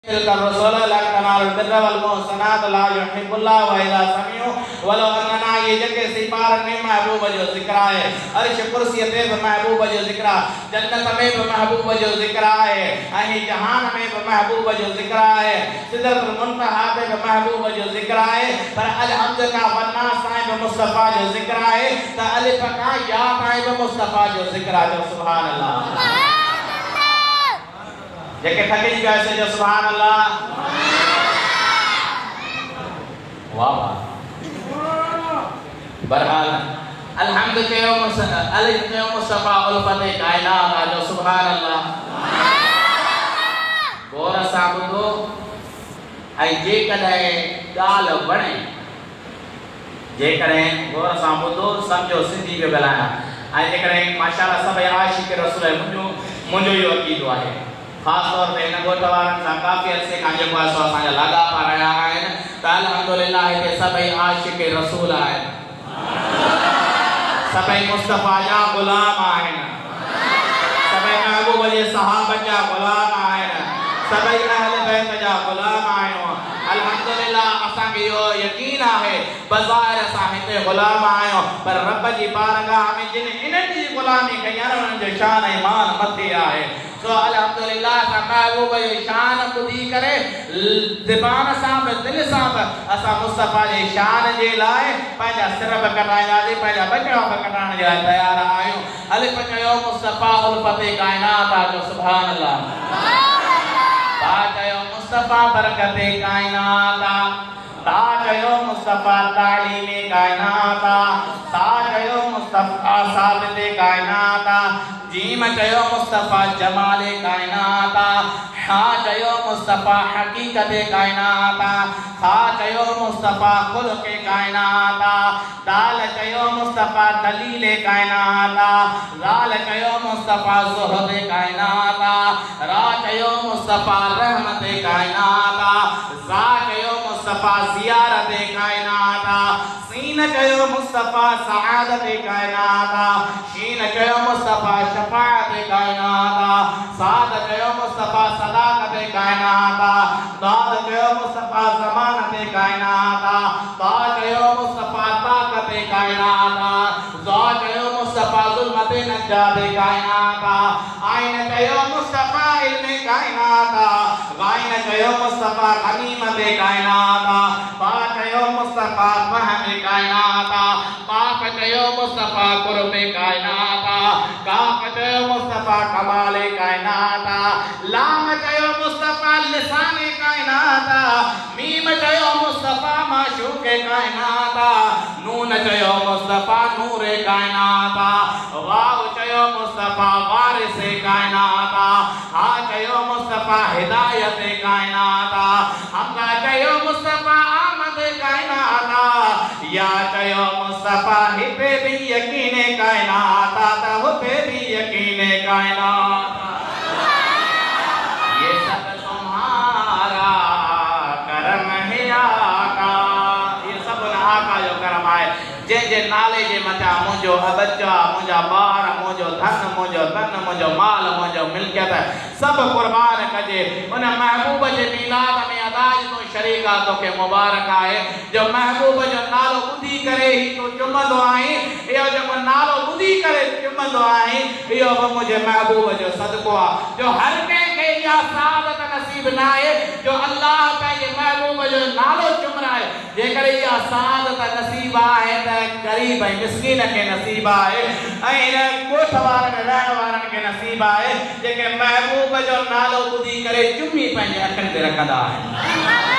الرسول لا تنال البر والمحسنات لا يحب الله واذا سمعوا ولو اننا ये जगह सिपार ने महबूब जो जिक्र है अर्श कुर्सी पे महबूब जो जिक्र जन्नत में महबूब जो जिक्र है अही जहान में महबूब जो जिक्र है सिदरतुल मुंतहा पे महबूब जो जिक्र है पर अलहम्द का वन्ना साहिब मुस्तफा जो जिक्र है त अलिफ का या साहिब मुस्तफा जो जिक्र है सुभान अल्लाह जेके थकी गए से जो सुभान अल्लाह वाह वाह बरहाल अलहम्द के अलिफ के मुस्तफा उल्फत कायनात जो सुभान अल्लाह गोर साबुदो आई जे कदे गाल बणे जे करे गोर साबुदो समझो सिंधी पे गलाना आई जे करे माशाअल्लाह सब आशिक रसूल मुंजो यो अकीदो आहे खास तौर पे इन गोठ वारन सा काफी अरसे का जेको आहे सो असांजा लागा पा रहिया आहिनि त अल्हम्दुलिल्लाह हिते सभई आशिक रसूल आहिनि सभई मुस्तफा जा गुलाम आहिनि सभई महबूब जे सहाबा जा गुलाम आहिनि सभई अहल बैत जा गुलाम आहिनि अल्हम्दुलिल्लाह असां के यो यकीन आहे बाज़ार असां हिते गुलाम आहियो पर रब जी बारगाह में जिन इन्हनि जी गुलामी कई आहे उन्हनि जो शान ईमान मथे आहे तो अल्हम्दुलिल्लाह सा महबूब जो शान ॿुधी करे ज़बान सां दिल सां असां मुस्तफा जे शान जे लाइ पंहिंजा सिर बि कटाईंदासीं पंहिंजा बचड़ा बि कटाइण जे लाइ तयार आहियूं अलिफ चयो मुस्तफा उल्फत कायनात जो सुभान अल्लाह बा चयो मुस्तफा बरकत कायनात ता चयो मुस्तफा तालीम कायनात ता चयो मुस्तफा साबित कायनात जीम चयो मुस्तफा जमाल कायनात हा चयो मुस्तफा हकीकत कायनात खा चयो मुस्तफा खुल्क कायनात दाल चयो मुस्तफा दलील कायनात लाल चयो मुस्तफा ज़ुहद कायनात रा चयो मुस्तफा रहमत कायनात ज़ा चयो मुस्तफा ज़ियारत कायनात सीन चयो मुस्तफा सआदत कायनात शीन चयो मुस्तफा शफाअत कायनात साद चयो मुस्तफा सदाकत कायनात दाद चयो मुस्तफा ज़मानत कायनात ता चयो मुस्तफा ताकत कायनात ज़ा चयो मुस्तफा ज़ुल्मत नजात कायनात आइन चयो मुस्तफा इल्म कायनात गाइन चयो मुस्तफा गनीमत कायनात बा चयो मुस्तफा फहम कायनात काफ चयो मुस्तफा कुर्ब कायनात काफ चयो मुस्तफा कमाल कायनात लाम चयो मुस्तफा लिसान कायनात मीम चयो मुस्तफा माशूक कायनात नून चयो मुस्तफा नूर कायनात वाव चयो मुस्तफा वारिस कायनात हा चयो मुस्तफा हिदायत कायनात हमका चयो मुस्तफा आमद कायनात या चयो मुस्तफा हिते भी यकीन कायनात ता हुते भी यकीन कायनात ये सब तुम्हारा करम है आका ये सब आका जो करम है जे जे नाले जे मथा मुंजो बच्चा मुंजा बार मुंजो धन मुंजो तन मुंजो माल मुंजो मिल्कियत सब कुर्बान कजे उन महबूब जे मिलाद में अदाज तो शरीका तो के मुबारक आहे जो महबूब जो नालो ॿुधी करे ही तो चुमंदो आहीं इहो जेको नालो ॿुधी करे चुमंदो आहीं इहो बि मुंहिंजे महबूब जो सदको आहे जो हर कंहिंखे इहा सादत नसीब न आहे जो अल्लाह पंहिंजे महबूब जो नालो चुमराए जेकर इहा सादत नसीब आहे त गरीब ऐं मिस्कीन खे नसीब आहे ऐं इन ॻोठ वारनि रहण वारनि खे नसीब आहे जेके महबूब जो नालो ॿुधी करे चुमी पंहिंजे अखियुनि ते रखंदा आहिनि